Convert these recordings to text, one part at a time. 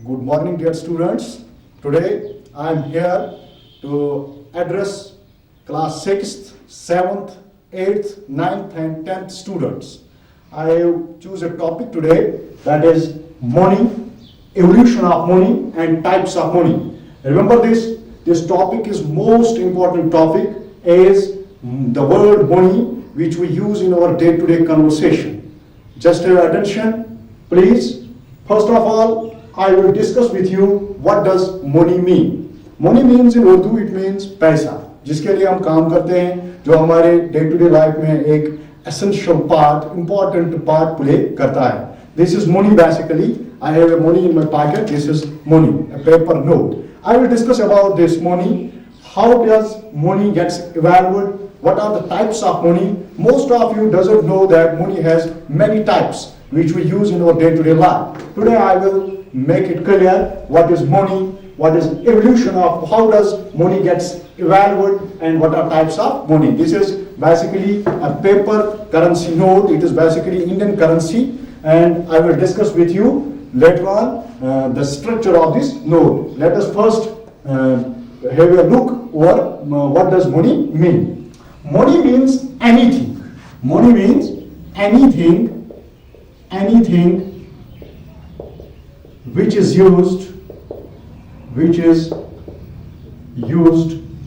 Good morning, dear students. Today I am here to address class 6th, 7th, 8th, 9th, and 10th students. I have choose a topic today that is money, evolution of money, and types of money. Remember this topic is most important topic is the word money which we use in our day-to-day conversation. Just your attention, please. First of all, I will discuss with you what does money mean. Money means in Urdu it means पैसा, जिसके लिए हम काम करते हैं, जो हमारे day-to-day life में एक essential part, important part play करता है. This is money basically. I have a money in my pocket. This is money, a paper note. I will discuss about this money. How does money gets evaluated? What are the types of money? Most of you doesn't know that money has many types which we use in our day-to-day life. Today I will make it clear what is money, what is evolution of how does money gets evaluated, and what are types of money. This is basically a paper currency note. It is basically Indian currency, and I will discuss with you later on the structure of this note. Let us first have a look over what does money mean. Money means anything. Money means anything which is used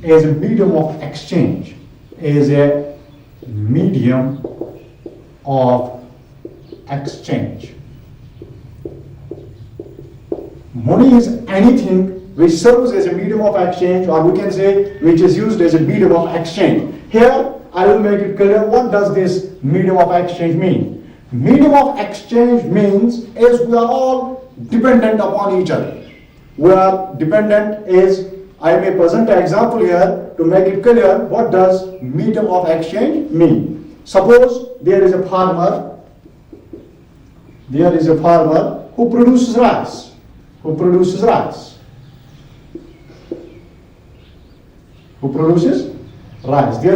as a medium of exchange, as a medium of exchange. Money is anything which serves as a medium of exchange, or we can say which is used as a medium of exchange. Here I will make it clear what does this medium of exchange mean. Medium of exchange means as we are all dependent upon each other. We are dependent as I may present an example here to make it clear what does medium of exchange mean. Suppose there is a farmer who produces rice. There is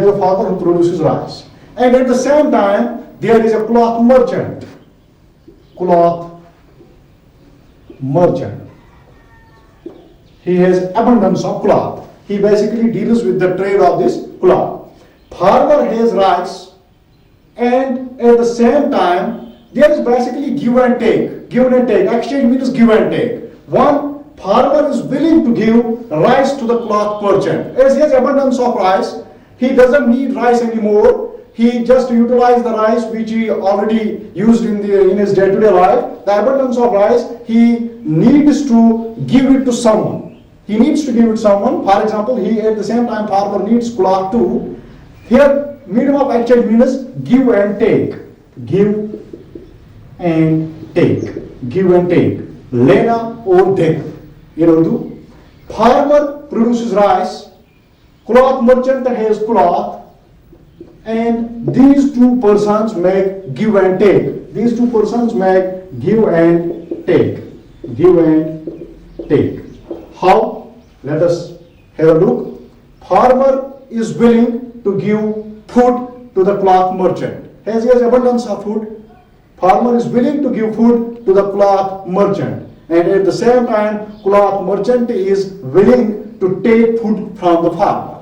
a farmer who produces rice. And at the same time, there is a cloth merchant. He has abundance of cloth. He basically deals with the trade of this cloth. Farmer has rice, and at the same time, there is basically give and take. Give and take. Exchange means give and take. One farmer is willing to give rice to the cloth merchant. As he has abundance of rice, he doesn't need rice anymore. He just utilized the rice which he already used in his day-to-day life. The abundance of rice, he needs to give it to someone. For example, he at the same time farmer needs cloth too. Here, medium of exchange means give and take. Give and take. Lena or dena. In Urdu, farmer produces rice, cloth merchant has cloth, and these two persons make give and take. How? Let us have a look. Farmer is willing to give food to the cloth merchant. As he has abundance of food, farmer is willing to give food to the cloth merchant. And at the same time, cloth merchant is willing to take food from the farmer.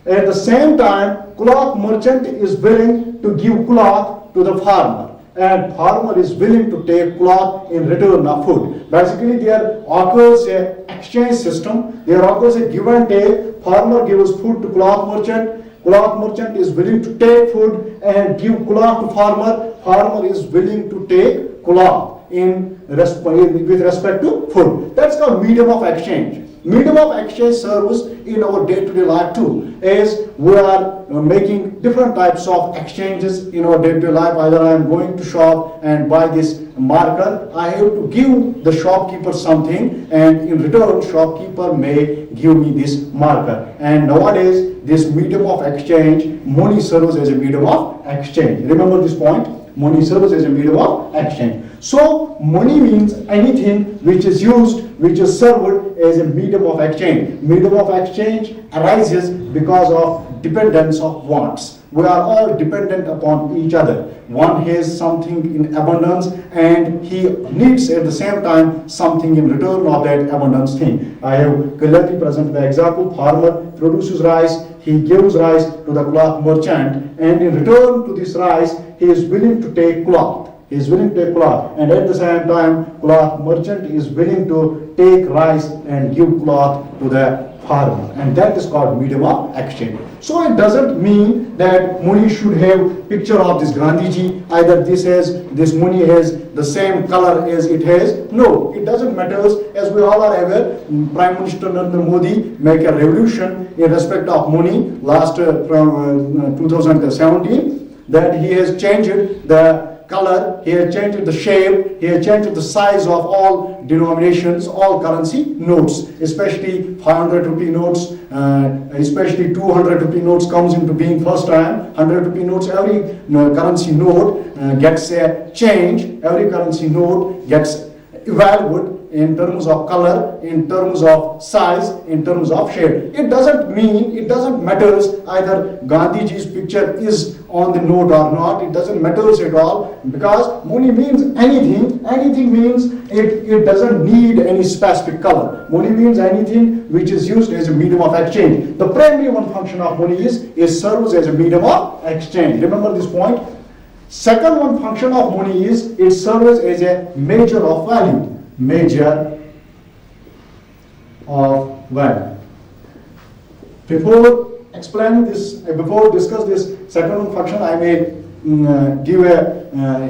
At the same time, cloth merchant is willing to give cloth to the farmer, and farmer is willing to take cloth in return of food. Basically, there occurs a exchange system. There occurs a give and take. Farmer gives food to cloth merchant. Cloth merchant is willing to take food and give cloth to farmer. Farmer is willing to take cloth with respect to food. That's called medium of exchange. Medium of exchange serves in our day-to-day life too, as we are making different types of exchanges in our day-to-day life. Either I am going to shop and buy this marker, I have to give the shopkeeper something, and in return shopkeeper may give me this marker. And nowadays this medium of exchange, money serves as a medium of exchange. Remember this point, money serves as a medium of exchange. So money means anything which is served as a medium of exchange. Medium of exchange arises because of dependence of wants. We are all dependent upon each other. One has something in abundance and he needs at the same time something in return of that abundance thing. I have clearly presented the example. Farmer produces rice, he gives rice to the cloth merchant, and in return to this rice, he is willing to take cloth. He is willing to take cloth, and at the same time, cloth merchant is willing to take rice and give cloth to the farmer, and that is called medium of exchange. So it doesn't mean that Muni should have picture of this Gandhiji, either this Muni has the same color as it has. No, it doesn't matter. As we all are aware, Prime Minister Narendra Modi make a revolution in respect of Muni last from 2017, that he has changed the color, he has changed the shape, he has changed the size of all denominations, all currency notes, especially 500 rupee notes, especially 200 rupee notes comes into being first time. 100 rupee notes, every currency note gets a change, every currency note gets evaluated in terms of color, in terms of size, in terms of shape. It doesn't matter either Gandhiji's picture is on the note or not. It doesn't matter at all, because Muni means anything. Anything means it doesn't need any specific color. Muni means anything which is used as a medium of exchange. The primary one function of Muni is serves as a medium of exchange. Remember this point. Second one function of Muni is it serves as a measure of value. Measure of value. Before explaining this, before discuss this second one function, I may give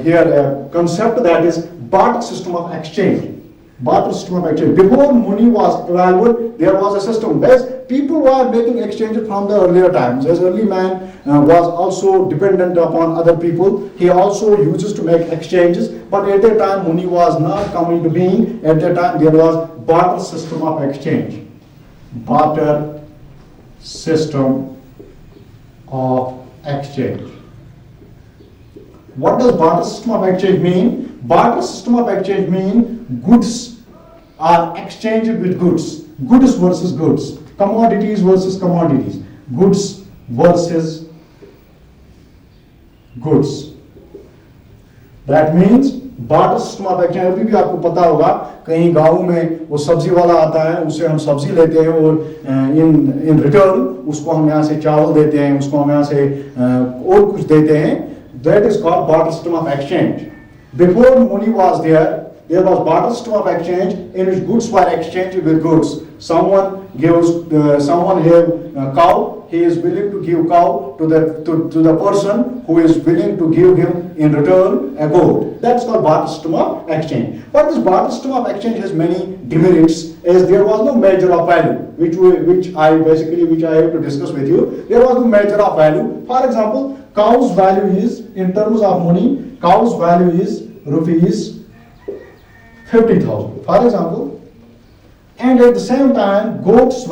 here a concept, that is barter system of exchange. Barter system of exchange. Before Muni was available, there was a system where people were making exchanges from the earlier times. As early man was also dependent upon other people, he also uses to make exchanges. But at that time, Muni was not coming to being. At that time, there was barter system of exchange. Barter system of exchange. What does barter system of exchange mean? Barter system of exchange mean goods are exchanged with goods. Goods versus goods. Commodities versus commodities. Goods versus goods. That means barter system of exchange. अभी भी आपको पता होगा, कहीं गाँव में वो सब्जी वाला आता है, उससे हम सब्जी लेते हैं और in return उसको हम यहाँ से चावल देते हैं, उसको हम यहाँ से और कुछ देते हैं. That is called barter system of exchange. Before Muni was there was barter system of exchange in which goods were exchanged with goods. Someone have a cow, he is willing to give cow to the person who is willing to give him in return a goat. That's called barter system of exchange. But this barter system of exchange has many demerits, as there was no measure of value, which I have to discuss with you. There was no measure of value. For example, cow's value is, in terms of money, cow's value is rupees 50,000, for example, and at the same time, goat's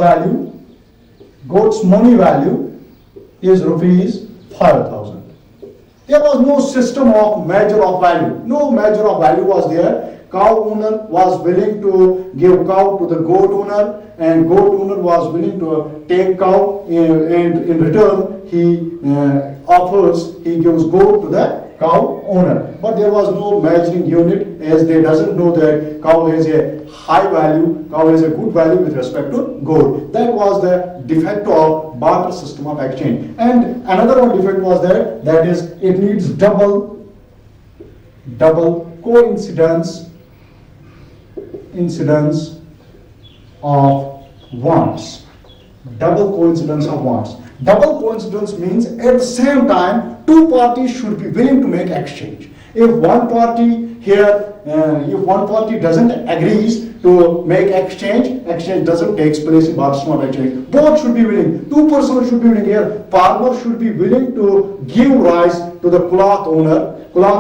money value is rupees 5,000. There was no system of measure of value. No measure of value was there. Cow owner was willing to give cow to the goat owner, and goat owner was willing to take cow, and in return he gives goat to the cow owner. But there was no measuring unit, as they doesn't know that cow has a high value, cow has a good value with respect to goat. That was the defect of barter system of exchange. And another one defect was that is it needs double coincidence of wants. Double coincidence of wants. Double coincidence means at the same time two parties should be willing to make exchange. If one party doesn't agree to make exchange doesn't take place in barter system of exchange. Both should be willing. Two persons should be willing here. Farmer should be willing to give rice to the cloth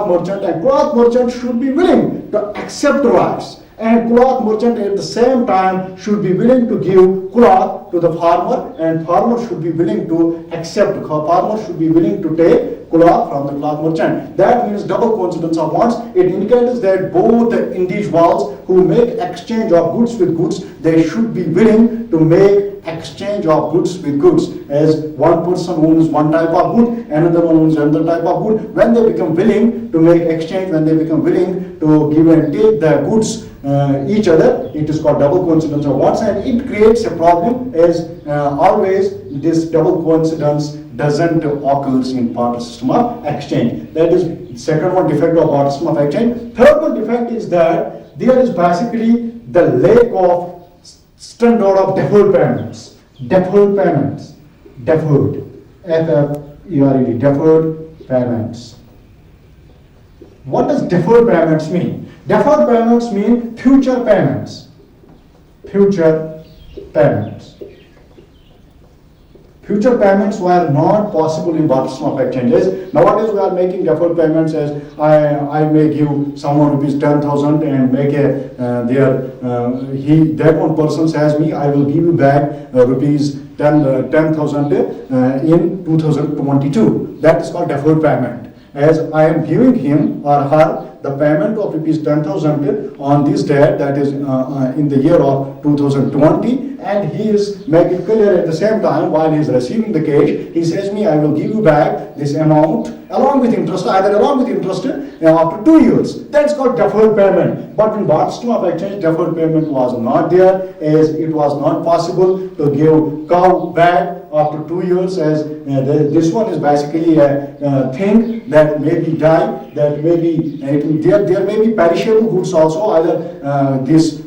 merchant, and cloth merchant should be willing to accept rice. And cloth merchant at the same time should be willing to give cloth to the farmer, and farmer should be willing to accept, farmer should be willing to take cloth from the cloth merchant. That means double coincidence of wants. It indicates that both the individuals who make exchange of goods with goods, they should be willing to make exchange of goods with goods. As one person owns one type of good, another one owns another type of good. When they become willing to make exchange, when they become willing to give and take the goods each other, it is called double coincidence of wants, and it creates a problem as always this double coincidence doesn't occurs in barter system of exchange. That is second one defect of barter system of exchange. Third one defect is that there is basically the lack of standard of deferred payments. Deferred payments. Deferred. F-F-E-R-E-D. Deferred payments. What does deferred payments mean? Deferred payments mean future payments. Future payments. Future payments were not possible in barter system of exchanges. Nowadays we are making deferred payments as I may give someone rupees 10,000 and make a that one person says me I will give you back rupees 10,000 in 2022. That is called deferred payment. As I am giving him or her the payment of rupees 10,000 on this date, that is in the year of 2020, and he is making clear at the same time while he is receiving the cash, he says me I will give you back this amount along with interest, either along with interest after 2 years. That's called deferred payment. But in barter system of exchange, deferred payment was not there, as it was not possible to give cow back after 2 years, as this one is basically a thing that may be die, that may be there may be perishable goods also, either this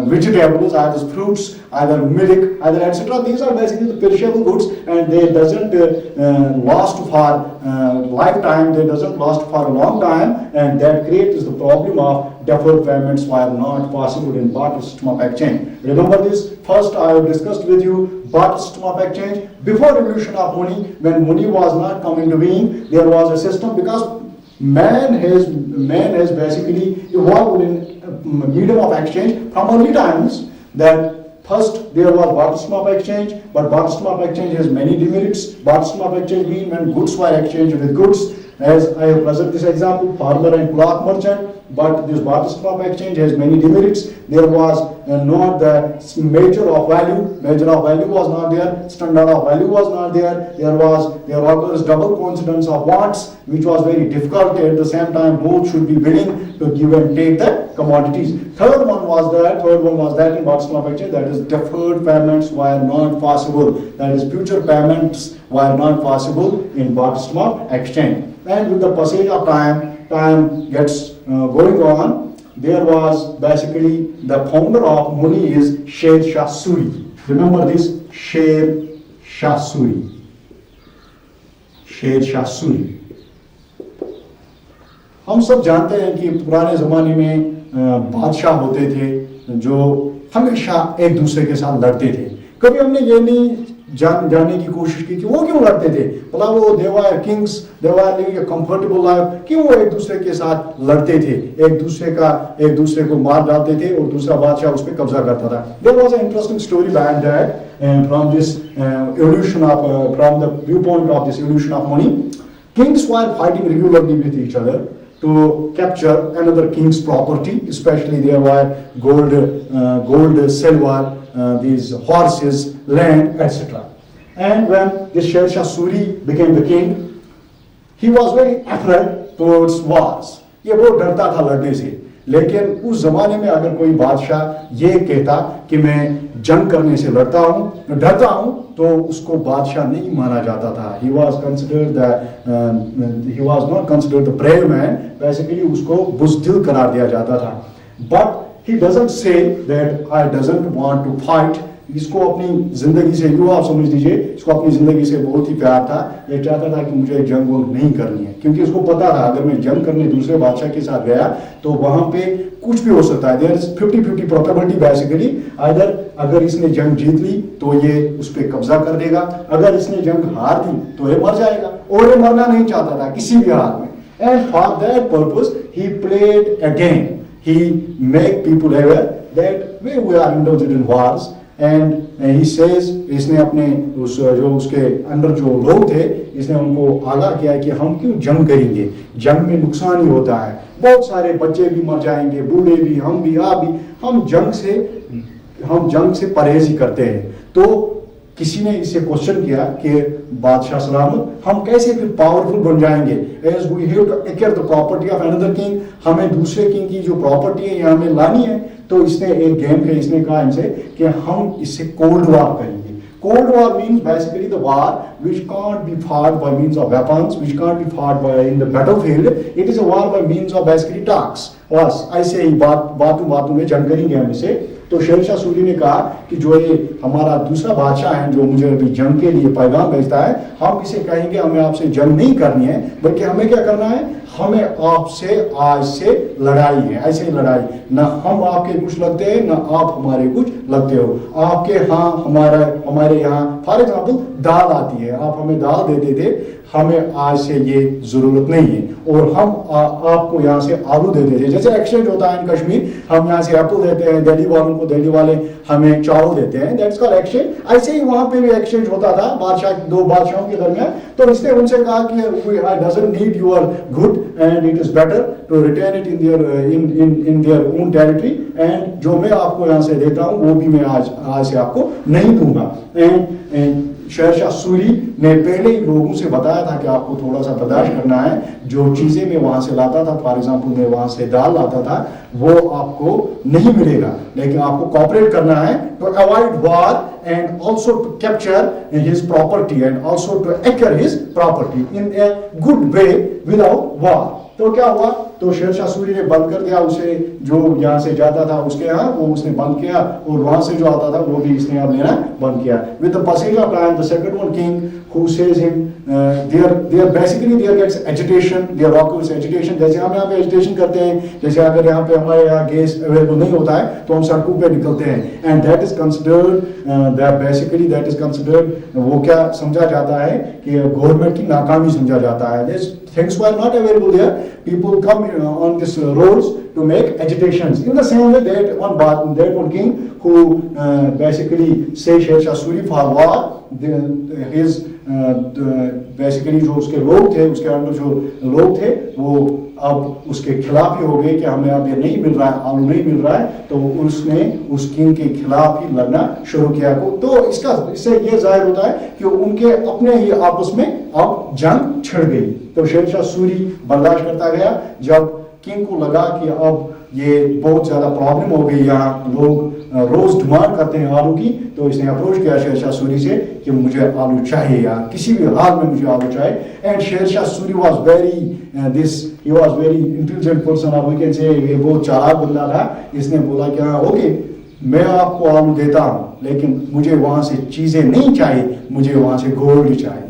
vegetables, either fruits, either milk, either etc. These are basically the perishable goods, and they doesn't last for lifetime. They doesn't last for a long time, and that creates the problem of deferred payments were not possible in barter system of exchange. Remember this. First, I have discussed with you barter system of exchange. Before revolution of money, when money was not coming to being, there was a system because man has basically evolved in medium of exchange from early times. That first there was barter system of exchange, but barter system of exchange has many demerits. Barter system of exchange means when goods were exchanged with goods. As I have presented this example, farmer and cloth merchant. But this barter system of exchange has many demerits. There was not the measure of value. Measure of value was not there. Standard of value was not there. There occurs double coincidence of wants, which was very difficult. At the same time, both should be willing to give and take the commodities. Third one was that in barter system of exchange, that is deferred payments were not possible. That is future payments were not possible in barter system of exchange. And with the passage of time gets going on, there was basically the founder of money is Sher Shah Suri. Remember this, Sher Shah Suri. Sher Shah Suri. हम सब जानते हैं कि पुराने ज़माने में बादशाह होते थे जो हमेशा एक दूसरे के साथ लड़ते थे. कभी हमने ये नहीं जानने की कोशिश की कि वो क्यों लड़ते थे. मतलब वो देवार किंग्स, देवार लिविंग ए कंफर्टेबल लाइफ, क्यों वो एक दूसरे के साथ लड़ते थे, एक दूसरे को मार डालते थे और दूसरा बादशाह उस पर कब्जा करता था. There was an interesting story behind that, and from this evolution of from the viewpoint of this evolution of money, kings were fighting regularly with each other to capture another king's property, especially there were gold, silver, these horses, land, etc. And when this Sher Shah Suri became the king, he was very afraid towards wars. ये बहुत डरता था लड़ने से. लेकिन उस जमाने में अगर कोई बादशाह ये कहता कि मैं जंग करने से डरता हूँ, तो उसको बादशाह नहीं माना जाता था. He was not considered the brave man. Basically उसको बुज़दिल करार दिया जाता था. But he doesn't say that I doesn't want to fight. इसको अपनी जिंदगी से, यूँ आप समझ लीजिए, इसको अपनी जिंदगी से बहुत ही प्यार था. ये चाहता था कि मुझे जंग नहीं करनी है, क्योंकि उसको पता था अगर मैं जंग करने दूसरे बादशाह के साथ गया तो वहां पे कुछ भी हो सकता है. There is 50-50 probability basically. अगर इसने जंग जीत ली तो ये उस पर कब्जा कर देगा, अगर इसने जंग हार दी तो ये मर जाएगा, और ये मरना नहीं चाहता था किसी भी हाल में. And for that purpose he played a game. He make people aware that we are indulged in wars, and he says, इसने अपने जो उसके अंदर जो लोग थे, इसने उनको आगाह किया कि हम क्यों जंग करेंगे, जंग में नुकसान ही होता है, बहुत सारे बच्चे भी मर जाएंगे, बूढ़े भी, हम भी, आप भी, हम जंग से परहेज ही करते हैं. तो किसी ने इससे क्वेश्चन किया कि बादशाह सलामत हम कैसे फिर पावरफुल बन जाएंगे, as we have to acquire the property of another king, हमें दूसरे किंग की जो प्रॉपर्टी है ये हमें लानी है। तो इसने एक गेम है, इसने कहा इनसे कि हम इससे कोल्ड वॉर करेंगे। Cold War means basically the war which can't be fought by means of weapons, which can't be fought by in the battlefield. It is a war by means of basically talks. बस ऐसे ही बातों में जंग करेंगे हम इसे। तो शेरशाह सूरी ने कहा कि जो ये हमारा दूसरा बादशाह है जो मुझे अभी जंग के लिए पैगाम भेजता है, हम इसे कहेंगे हमें आपसे जंग नहीं करनी है, बल्कि हमें क्या करना है, हमें आपसे आज से लड़ाई है, ऐसे ही लड़ाई, ना हम आपके कुछ लगते हैं ना आप हमारे कुछ लगते हो। आपके यहाँ हमारे यहाँ फॉर एग्जाम्पल दाल आती है, आप हमें दाल देते थे, हमें आज से ये जरूरत नहीं है, और हम आपको यहाँ से आलू देते थे। जैसे एक्सचेंज होता है इन कश्मीर, हम यहाँ से एप्पल देते हैं दिल्ली वालों को, दिल्ली वाले हमें चावल देते हैं, दैट्स कॉल्ड एक्सचेंज। ऐसे ही वहां पे भी एक्सचेंज होता था दो बादशाहों के दरमियान। तो इसने उनसे कहा कि I doesn't need your good and it is better to retain it in their own territory, and जो मैं आपको यहाँ से देता हूँ वो भी मैं आज से आपको नहीं दूंगा। एंड शेरशाह सूरी ने पहले ही लोगों से बताया था कि आपको थोड़ा सा बर्दाश्त करना है, जो चीजें मैं वहां से लाता था, फॉर एग्जाम्पल मैं वहां से दाल लाता था, वो आपको नहीं मिलेगा, लेकिन आपको कॉपरेट करना है to avoid war and also to capture his property and also to acquire his property in a good way without war. तो क्या हुआ, तो शेरशाह सूरी ने बंद कर दिया उसे, जो यहाँ से जाता था उसके यहाँ वो उसने बंद किया, और वहां से जो आता था वो भी इसने अब लेना बंद किया। With the passage of time, the second one king who says him, they basically gets agitation, they occurs agitation। जैसे हम यहाँ पे agitation करते हैं, जैसे अगर यहाँ पे हमारे यहाँ गैस अवेलेबल नहीं होता है तो हम सड़कों पे निकलते हैं, and that is considered वो क्या समझा जाता है कि गवर्नमेंट की नाकामी समझा जाता है। Things were not available there. People come on these roads to make agitations. In the same way, that one king who basically say Shersha Suri for war, his basically जो उसके लोग थे, उसके अंदर जो लोग थे वो अब उसके खिलाफ ही हो गए कि हमें अब ये नहीं मिल रहा है, आलू नहीं मिल रहा है, तो उसने उस किंग के खिलाफ ही लड़ना शुरू किया। तो इससे ये जाहिर होता है कि उनके अपने ही आपस में अब जंग छिड़ गई। तो शेरशाह सूरी बर्दाश्त करता गया। जब किंग को लगा कि अब ये बहुत ज्यादा प्रॉब्लम हो गई, यहाँ लोग रोज डिमांड करते हैं आलू की, तो इसने अप्रोच किया शेरशाह सूरी से कि मुझे आलू चाहिए यार, किसी भी हाल में मुझे आलू चाहिए। And Shershah Suri was very intelligent person, आप वी कैन से ये बहुत चालाक बंदा था। इसने बोला कि हाँ ओके, मैं आपको आलू देता हूँ, लेकिन मुझे वहां से चीजें नहीं चाहिए, मुझे वहां से गोल्ड चाहिए।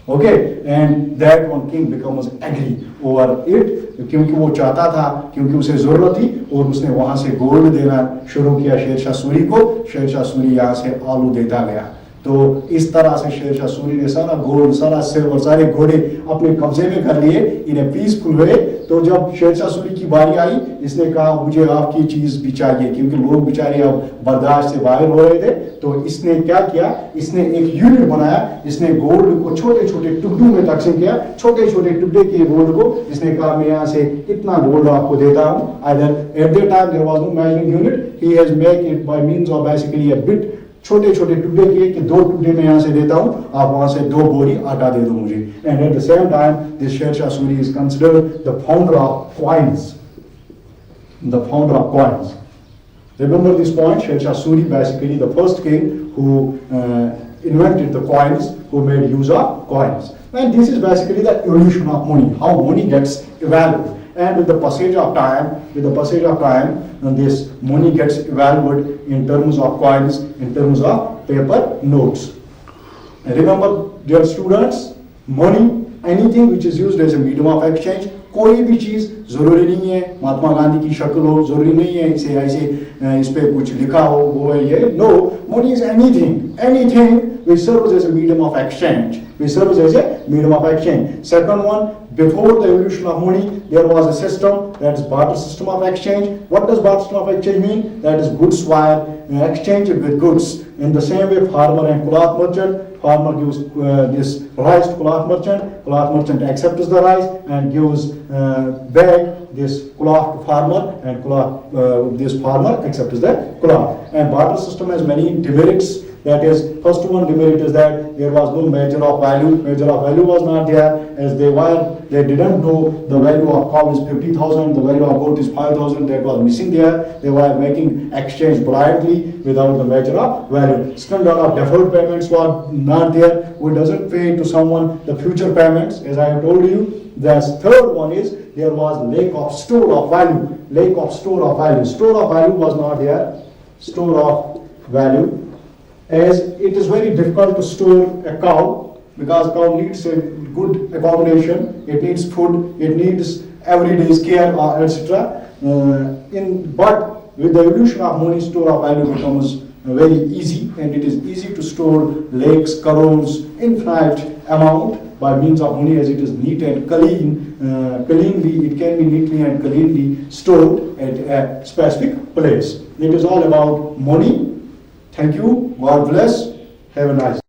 Okay, and that one king becomes angry over it, क्योंकि वो चाहता था, क्योंकि उसे जरूरत थी, और उसने वहां से गोल्ड देना शुरू किया शेरशाह सूरी को। शेरशाह सूरी यहाँ से आलू देता गया। तो इस तरह से शेरशाह सूरी ने सारा गोल्ड, सारा सिल्वर, सारे घोड़े अपने कब्जे में कर लिए इन ए पीसफुल वे। तो जब शेरशाह सूरी की बारी आई, इसने कहा मुझे आपकी चीज भी चाहिए, क्योंकि लोग बेचारे अब बर्दाश्त से बाहर हो रहे थे। तो इसने क्या किया, इसने एक यूनिट बनाया, इसने गोल्ड को छोटे छोटे टुकड़ों में तकसीम किया, छोटे छोटे टुकड़े के गोल्ड को। इसने कहा मैं यहाँ से इतना गोल्ड आपको देता हूँ। At the time there was no measuring unit, he has make it by means of basically a bit, छोटे छोटे टुकड़े किए कि 2 टुकड़े मैं यहाँ से देता हूँ, आप वहां से 2 बोरी आटा दे दो मुझे। And at the same time this Shershah Suri is considered the founder of coins, the founder of coins. Remember this point, Shersha Suri basically the first king who invented the coins, who made use of coins. And this is basically the evolution of money, how money gets evaluated. And with the passage of time, this money gets evaluated in terms of coins, in terms of paper notes. And remember, dear students, money, anything which is used as a medium of exchange, कोई भी चीज जरूरी नहीं है महात्मा गांधी की शक्ल हो, जरूरी नहीं है इसे ऐसे इस पे कुछ लिखा हो, वो है ये। No, money is anything which serves as a medium of exchange, Second one, before the evolution of money, there was a system, that is barter system of exchange. What does barter system of exchange mean? That is goods were exchanged with goods. In the same way, farmer and cloth merchant, farmer gives this rice to cloth merchant accepts the rice and gives back this cloth farmer and cloth, this farmer accepts the cloth. And barter system has many demerits. That is, first one demerit is that there was no measure of value. Measure of value was not there, as they didn't know the value of cow is 50,000, the value of goat is 5,000. That was missing there. They were making exchange blindly without the measure of value. Standard of deferred payments was not there. We doesn't pay to someone the future payments, as I have told you. The third one is there was lack of store of value. Lack of store of value. Store of value was not there. Store of value. As it is very difficult to store a cow, because cow needs a good accommodation, it needs food, it needs everyday's care, etc. But with the evolution of money, store of value becomes very easy, and it is easy to store lakhs, crores, infinite amount by means of money, as it is neat and clean. Cleanly, it can be neatly and cleanly stored at a specific place. It is all about money. Thank you. God bless. Have a nice day.